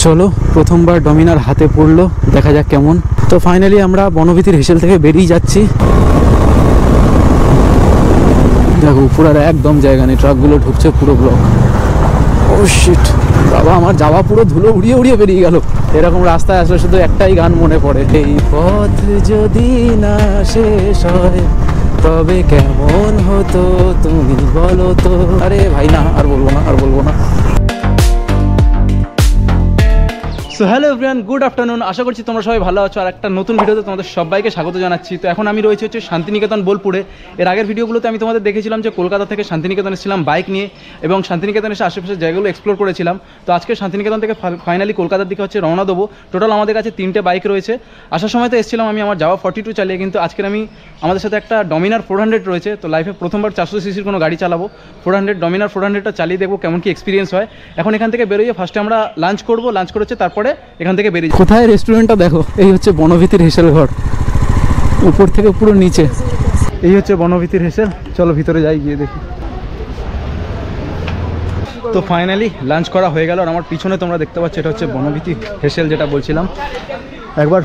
চলো প্রথমবার ডমিনার হাতে পড়লো, দেখা যাক কেমন। তো ফাইনালি আমরা বনভীতির হেসেল থেকে বেরিয়ে যাচ্ছি। দেখো উপর আর একদম জায়গা নেই, ট্রাকগুলো ঢুকছে পুরো ব্লক। ও শিট বাবা, আমার যাওয়া পুরো ধুলো উড়িয়ে উড়িয়ে বেরিয়ে গেল। এরকম রাস্তায় আসলে শুধু একটাই গান মনে পড়ে, এই পথ যদি না শেষ হয় তবে কেমন হতো তুমি বলো তো। আরে ভাই না, আর বলবো না, আর বলবো না। So hello everyone, good afternoon. আশা করছি তোমরা সবাই ভালো আছো। আর একটা নতুন ভিডিওতে তোমাদের সবাইকে স্বাগত জানাচ্ছি। তো এখন আমি রয়েছে হচ্ছে শান্তিনিকেতন বোলপুরে। এর আগের ভিডিওগুলোতে আমি তোমাদের দেখেছিলাম যে কলকাতা থেকে শান্তিনিকেতন এসেছিলাম বাইক নিয়ে, এবং শান্তিনিকেতন এসে আশেপাশের জায়গাগুলো এক্সপ্লোর করেছিলাম। তো আজকে শান্তিনিকেতন থেকে ফাইনালি কলকাতার দিকে হচ্ছে রওনা দেবো। টোটাল আমাদের কাছে 3টে বাইক রয়েছে। আসার সময় তো এসেছিলাম আমি আমার যাওয়া 42 চালিয়ে, কিন্তু আজকের আমি আমাদের সাথে একটা ডমিনার 400 রয়েছে। তো লাইফে প্রথমবার 400 সিসির কোনো গাড়ি চালাবো। 400 ডমিনার 400টা চালিয়ে দেখবো কেমন কি এক্সপিরিয়েন্স হয়। এখন এখান থেকে বেরোয় ফার্স্টে আমরা লাঞ্চ করবো, লাঞ্চ করেছে তারপরে এখান থেকে বেরিয়ে। কোথায় রেস্টুরেন্টটা দেখো, এই হচ্ছে বনভীতির হেসেল ঘর, উপর থেকে পুরো নিচে। এই হচ্ছে বনভীতির হেসেল। চলো ভিতরে যাই, গিয়ে দেখি। তো ফাইনালি লাঞ্চ করা হয়ে গেল। আর আমার পিছনে তোমরা দেখতে পাচ্ছ এটা হচ্ছে বনভীতি হেসেল, যেটা বলছিলাম। একবার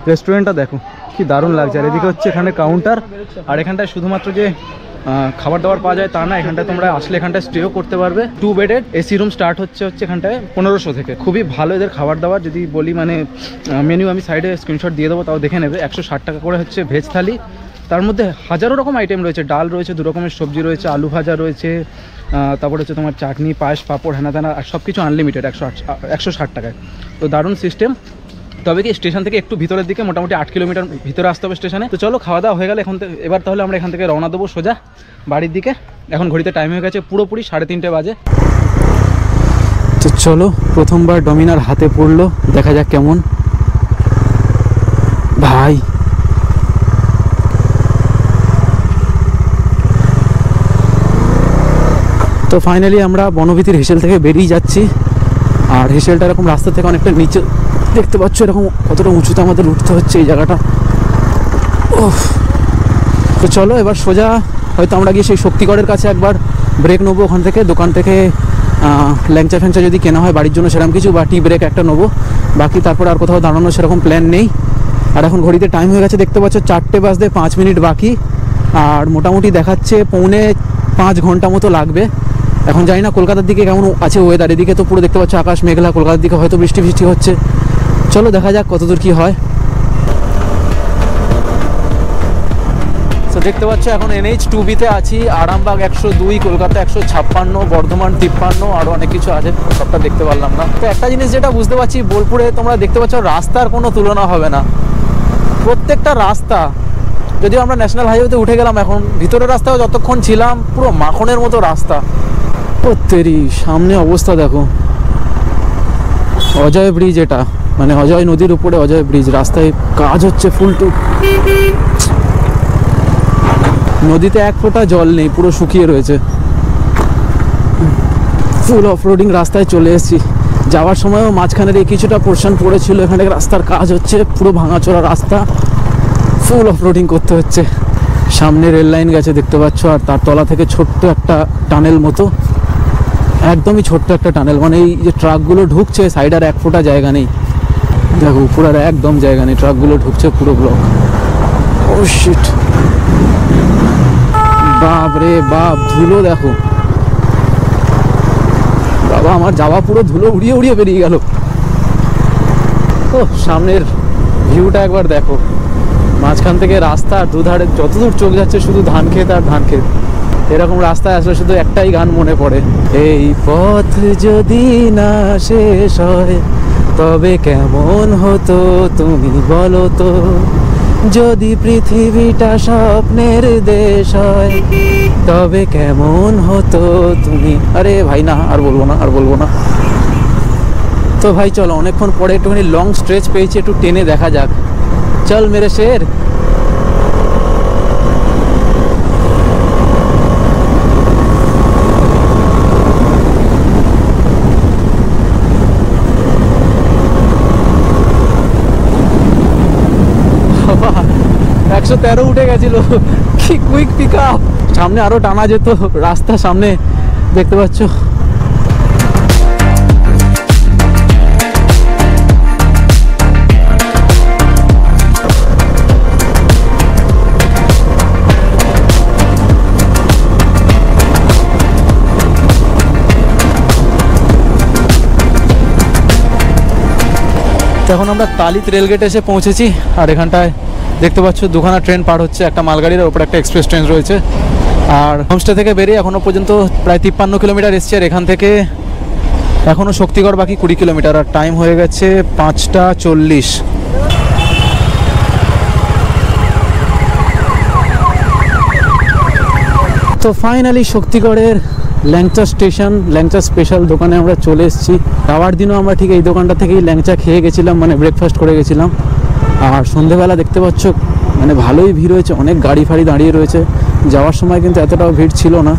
রেস্টুরেন্টটা দেখো কি দারুণ লাগছে। আর এদিকে হচ্ছে এখানে কাউন্টার, আর এখানটায় শুধুমাত্র যে খাবার দাবার পাওয়া যায় তা না, এখানটায় তোমরা আসলে এখানটায় স্টেও করতে পারবে। 2 বেডেড এসি রুম স্টার্ট হচ্ছে এখানটায় 1500 থেকে। খুবই ভালো এদের খাবার দাবার। যদি বলি মানে মেনু আমি সাইডে স্ক্রিনশট দিয়ে দেবো, তাও দেখে নেবে। 160 টাকা করে হচ্ছে ভেজ থালি। তার মধ্যে হাজারো রকম আইটেম রয়েছে, ডাল রয়েছে, 2 রকমের সবজি রয়েছে, আলু ভাজা রয়েছে, তারপরে হচ্ছে তোমার চাটনি, পায়েস, পাঁপড়, হেনা তেনা, আর সব কিছু আনলিমিটেড 160 টাকায়। তো দারুণ সিস্টেম। তবে কি স্টেশন থেকে একটু ভিতরের দিকে, মোটামুটি 8 কিলোমিটার ভিতরে আসতে হবে স্টেশনে। তো চলো খাওয়া দাওয়া হয়ে গেলে এবার তাহলে আমরা এখান থেকে রওনা দেবো সোজা বাড়ির দিকে। এখন ঘড়িতে টাইম হয়ে গেছে পুরোপুরি 3:30 বাজে। তো চলো প্রথমবার ডমিনার হাতে পড়লো, দেখা যাক কেমন। ভাই তো ফাইনালি আমরা বনভীতির হেসেল থেকে বেরিয়ে যাচ্ছি। আর হেসেলটা এরকম রাস্তা থেকে অনেকটা নিচে, দেখতে পাচ্ছ এরকম কতটা উঁচুতে আমাদের উঠতে হচ্ছে এই জায়গাটা। তো চলো এবার সোজা হয়তো আমরা গিয়ে সেই শক্তিগড়ের কাছে একবার ব্রেক নেবো। ওখান থেকে দোকান থেকে ল্যাংচা ফ্যাংচা যদি কেনা হয় বাড়ির জন্য সেরকম কিছু, বা টি ব্রেক একটা নেবো। বাকি তারপরে আর কোথাও দাঁড়ানো সেরকম প্ল্যান নেই। আর এখন ঘড়িতে টাইম হয়ে গেছে, দেখতে পাচ্ছ 4টে বাজতে 5 মিনিট বাকি। আর মোটামুটি দেখাচ্ছে 4.5 ঘন্টা মতো লাগবে। এখন জানি না কলকাতার দিকে কেমন আছে ওয়েদার। এদিকে তো পুরো দেখতে পাচ্ছ আকাশ মেঘলা, কলকাতার দিকে হয়তো বৃষ্টি বৃষ্টি হচ্ছে। চলো দেখা যাক কতদূর কি হয়। তো দেখতে পাচ্ছ এখন NH 2B-তে আছি। আরামবাগ 102, কলকাতা 156, বর্ধমান 53, আরও অনেক কিছু আছে, সবটা দেখতে পারলাম না। তো একটা জিনিস যেটা বুঝতে পারছি, বোলপুরে তোমরা দেখতে পাচ্ছ রাস্তার কোনো তুলনা হবে না। প্রত্যেকটা রাস্তা, যদিও আমরা ন্যাশনাল হাইওয়েতে উঠে গেলাম, এখন ভিতরের রাস্তাও যতক্ষণ ছিলাম পুরো মাখনের মতো রাস্তা। প্রত্যেকই সামনে অবস্থা দেখো, অজয় ব্রিজ, এটা মানে অজয় নদীর উপরে অজয় ব্রিজ। রাস্তায় কাজ হচ্ছে ফুল টু। নদীতে এক ফোঁটা জল নেই, পুরো শুকিয়ে রয়েছে। ফুল অফরোডিং রাস্তায় চলে এসেছি। যাওয়ার সময়ও মাঝখানের এই কিছুটা পোর্শন পড়েছিল, এখানে রাস্তার কাজ হচ্ছে, পুরো ভাঙাচোরা রাস্তা, ফুল অফরোডিং করতে হচ্ছে। সামনে রেল লাইন গেছে দেখতে পাচ্ছ, আর তার তলা থেকে ছোট্ট একটা টানেল মতো, একদমই ছোট্ট একটা টানেল। মানে এই যে ট্রাকগুলো ঢুকছে সাইড আর এক ফোঁটা জায়গা নেই। দেখো উপর আর একদম জায়গা নেই, ট্রাকগুলো ঢুকছে পুরো ব্লক। ও শিট বাপ রে বাপ, ধুলো দেখো বাবা, আমার যাওয়া পুরো ধুলো উড়িয়ে উড়িয়ে বেরিয়ে গেল। ও সামনের ভিউটা একবার দেখো, মাঝখান থেকে রাস্তা, দুধারে যতদূর চোখ যাচ্ছে শুধু ধান ক্ষেত আর ধান ক্ষেত। এরকম রাস্তায় আসলে শুধু একটাই গান মনে পড়ে, এই পথ যদি না শেষ হয় তবে কেমন হতো তুমি বলো তো, যদি পৃথিবীটা স্বপ্নের দেশ হয় তবে কেমন হতো তুমি। আরে ভাই না, আর বলবো না, আর বলবো না। তো ভাই চলো, অনেকক্ষণ পরে একটুখানি লং স্ট্রেচ পেয়েছি, একটু টেনে দেখা যাক। চল মেরে শের। বাবা 113 উঠে গেছিল, কি কুইক পিক আপ। সামনে আরো টানা যেত রাস্তা, সামনে দেখতে পাচ্ছ। এখন আমরা তালিত রেলগেটে এসে পৌঁছেছি, আর এখানটায় দেখতে পাচ্ছ দুখানা ট্রেন পার হচ্ছে, একটা মালগাড়ির ওপর একটা এক্সপ্রেস ট্রেন রয়েছে। আর হোমস্টে থেকে বেরিয়ে এখনও পর্যন্ত প্রায় 53 কিলোমিটার এসছে, আর এখান থেকে এখনও শক্তিগড় বাকি 20 কিলোমিটার, আর টাইম হয়ে গেছে 5:40। তো ফাইনালি শক্তিগড়ের ল্যাংচা স্টেশন, ল্যাংচা স্পেশাল দোকানে আমরা চলে এসেছি। যাওয়ার দিনও আমরা ঠিক এই দোকানটা থেকেই ল্যাংচা খেয়ে গেছিলাম, মানে ব্রেকফাস্ট করে গেছিলাম। আর সন্ধেবেলা দেখতে পাচ্ছ মানে ভালোই ভিড় হয়েছে, অনেক গাড়ি ফাড়ি দাঁড়িয়ে রয়েছে। যাওয়ার সময় কিন্তু এতটাও ভিড় ছিল না।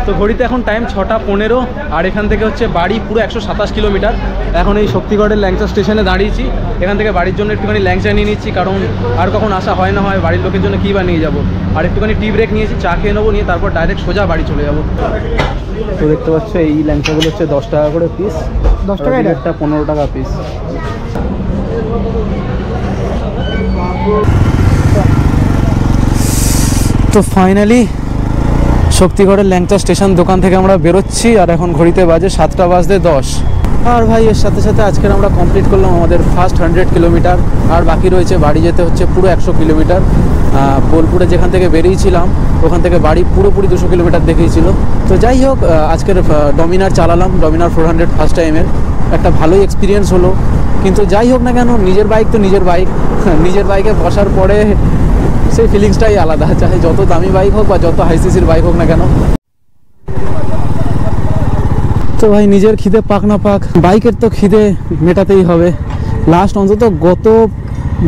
তো ঘড়িতে এখন টাইম 6:15, আর এখান থেকে হচ্ছে বাড়ি পুরো 127 কিলোমিটার। এখন এই শক্তিগড়ের ল্যাংচা স্টেশনে দাঁড়িয়েছি, এখান থেকে বাড়ির জন্য একটুখানি ল্যাংচা নিয়ে নিচ্ছি, কারণ আর কখন আসা হয় না হয়, বাড়ির লোকের জন্য কী বা নিয়ে যাবো। আর একটুখানি টি ব্রেক নিয়েছি, চা খেয়ে নেবো, নিয়ে তারপর ডাইরেক্ট সোজা বাড়ি চলে যাবো। তো দেখতে পাচ্ছ এই ল্যাংচাগুলো হচ্ছে 10 টাকা করে পিস, 10 টাকা, একটা 15 টাকা পিস। তো ফাইনালি শক্তিগড়ের ল্যাংচা স্টেশন দোকান থেকে আমরা বেরোচ্ছি, আর এখন ঘড়িতে বাজে 7:10। আর ভাই এর সাথে সাথে আজকের আমরা কমপ্লিট করলাম আমাদের ফার্স্ট 100 কিলোমিটার, আর বাকি রয়েছে বাড়ি যেতে হচ্ছে পুরো 100 কিলোমিটার। বোলপুরে যেখান থেকে বেরিয়েছিলাম ওখান থেকে বাড়ি পুরোপুরি 200 কিলোমিটার দেখিয়েছিল। তো যাই হোক, আজকের ডমিনার চালালাম, ডমিনার 400 ফার্স্ট টাইমের, একটা ভালোই এক্সপিরিয়েন্স হলো। কিন্তু যাই হোক না কেন, নিজের বাইক তো নিজের বাইক, নিজের বাইকে বসার পরে সেই ফিলিংসটাই আলাদা, চাহে যত দামি বাইক হোক বা যত হাই সিসির বাইক হোক না কেন। তো ভাই নিজের খিদে পাক না পাক, বাইকের তো খিদে মেটাতেই হবে। লাস্ট অন্তত গত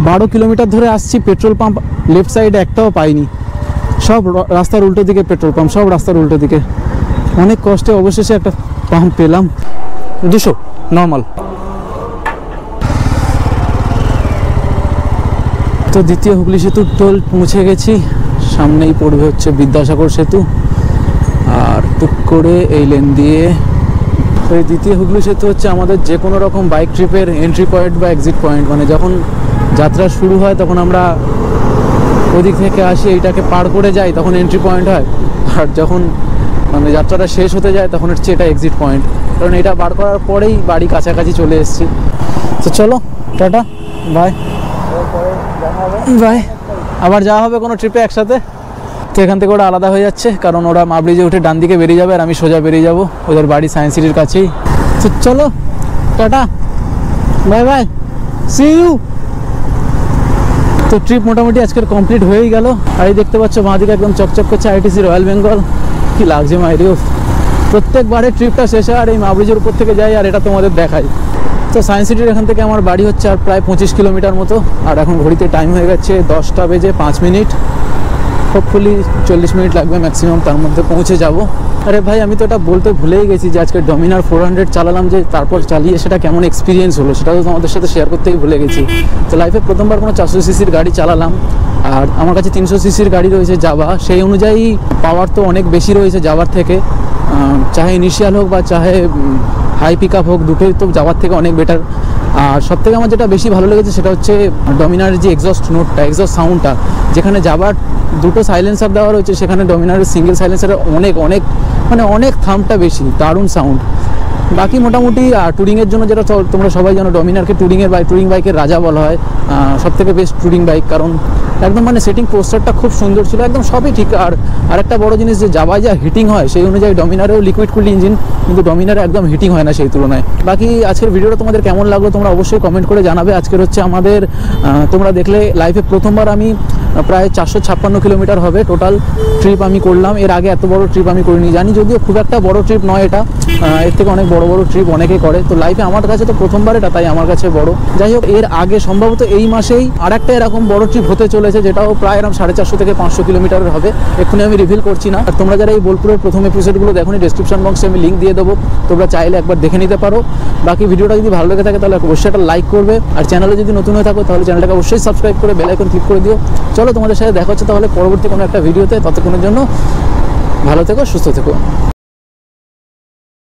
12 কিলোমিটার ধরে আসছি, পেট্রোল পাম্প লেফট সাইডে একটাও পাইনি, সব রাস্তার উল্টো দিকে পেট্রোল পাম্প, সব রাস্তার উল্টো দিকে। অনেক কষ্টে অবশেষে একটা পাম্প পেলাম, 200 নর্মাল। তো দ্বিতীয় হুগলি সেতুর টোল পৌঁছে গেছি, সামনেই পড়বে হচ্ছে বিদ্যাসাগর সেতু, আর টুক করে এই লেন দিয়ে। তো এই দ্বিতীয় হুগলি সেতু হচ্ছে আমাদের যে কোনো রকম বাইক ট্রিপের এন্ট্রি পয়েন্ট বা এক্সিট পয়েন্ট। মানে যখন যাত্রা শুরু হয় তখন আমরা ওদিক থেকে আসি, এইটাকে পার করে যাই, তখন এন্ট্রি পয়েন্ট হয়। আর যখন মানে যাত্রাটা শেষ হতে যায় তখন হচ্ছে এটা এক্সিট পয়েন্ট, কারণ এটা পার করার পরেই বাড়ি কাছাকাছি চলে এসেছি। তো চলো টাটা, বাই বাই, আবার যাওয়া হবে কোনো ট্রিপে একসাথে। তো এখান থেকে ওরা আলাদা হয়ে যাচ্ছে, কারণ ওরা মাবরিজে উঠে ডান দিকে বেরিয়ে যাবে, আর আমি সোজা বেরিয়ে যাব, ওদের বাড়ি সায়েন্স সিটির কাছেই। তো চলো টাটা, বাই বাই, সি ইউ। তো ট্রিপ মোটামুটি আজকের কমপ্লিট হয়েই গেল। আর এই দেখতে পাচ্ছ বাঁদিকে একদম চকচক করছে আইটিসি রয়্যাল বেঙ্গল, কি লাগছে মাইরিও। প্রত্যেকবারে ট্রিপটা শেষে আর এই মাবরিজের উপর থেকে যাই, আর এটা তোমাদের দেখাই। তো সায়েন্স সিটির এখান থেকে আমার বাড়ি হচ্ছে আর প্রায় 25 কিলোমিটার মতো, আর এখন ঘড়িতে টাইম হয়ে গেছে 10:05। হোপফুলি 40 মিনিট লাগবে ম্যাক্সিমাম, তার মধ্যে পৌঁছে যাব। আরে ভাই আমি তো এটা বলতে ভুলেই গেছি যে আজকে ডমিনার 400 চালালাম, যে তারপর চালিয়ে সেটা কেমন এক্সপিরিয়েন্স হলো সেটা তো তোমাদের সাথে শেয়ার করতেই ভুলে গেছি। তো লাইফে প্রথমবার কোনো 400 সিসির গাড়ি চালালাম, আর আমার কাছে 300 সিসির গাড়ি রয়েছে জাভা, সেই অনুযায়ী পাওয়ার তো অনেক বেশি রয়েছে জাভার থেকে, চাহে ইনিশিয়াল হোক বা চাহে হাই পিক আপ হোক, দুটোই তো জাভার থেকে অনেক বেটার। আর সবথেকে আমার যেটা বেশি ভালো লেগেছে সেটা হচ্ছে ডমিনারের যে এক্সস্ট নোটটা, এক্সস্ট সাউন্ডটা, যেখানে জাভার দুটো সাইলেন্সার দেওয়া রয়েছে সেখানে ডমিনারের সিঙ্গেল সাইলেন্সারের অনেক অনেক মানে অনেক থামটা বেশি, দারুণ সাউন্ড। বাকি মোটামুটি ট্যুরিংয়ের জন্য যেটা তোমরা সবাই জানো, ডমিনারকে ট্যুরিং বাইকের রাজা বলা হয়, সবথেকে বেস্ট ট্যুরিং বাইক, কারণ একদম মানে সেটিং পোস্টারটা খুব সুন্দর ছিল, একদম সবই ঠিক। আর আরেকটা বড় জিনিস, যে জাভায় যা হিটিং হয় সেই অনুযায়ী ডমিনারেও লিকুইড কুলড ইঞ্জিন, কিন্তু ডমিনারে একদম হিটিং হয় না সেই তুলনায়। বাকি আজকের ভিডিওটা তোমাদের কেমন লাগলো তোমরা অবশ্যই কমেন্ট করে জানাবে। আজকের হচ্ছে আমাদের তোমরা দেখলে লাইফে প্রথমবার আমি প্রায় 456 কিলোমিটার হবে টোটাল ট্রিপ আমি করলাম। এর আগে এত বড় ট্রিপ আমি করিনি, জানি যদিও খুব একটা বড় ট্রিপ নয় এটা, এর থেকে অনেক বড় বড় ট্রিপ অনেকেই করে, তো লাইফে আমার কাছে তো প্রথমবার এটা, তাই আমার কাছে বড়। যাই হোক, এর আগে সম্ভবত এই মাসেই আরেকটা এরকম বড় ট্রিপ হতে চলেছে, যেটাও প্রায় এরকম 450 থেকে 500 কিলোমিটারের হবে, এক্ষুনি আমি রিভিল করছি না। আর তোমরা যারা এই বোলপুরের প্রথম এপিসোডগুলো দেখোনি, ডেসক্রিপশন বক্সে আমি লিঙ্ক দিয়ে দেবো, তোমরা চাইলে একবার দেখে নিতে পারো। বাকি ভিডিওটা যদি ভালো লেগে থাকে তাহলে অবশ্যই একটা লাইক করবে, আর চ্যানেলে যদি নতুন হয়ে থাকো তাহলে চ্যানেলটাকে অবশ্যই সাবস্ক্রাইব করে বেল আইকন ক্লিক করে দিও। চলো তোমাদের সাথে দেখা হচ্ছে তাহলে পরবর্তী কোনো একটা ভিডিওতে, ততক্ষণের জন্য ভালো থেকো, সুস্থ থেকো।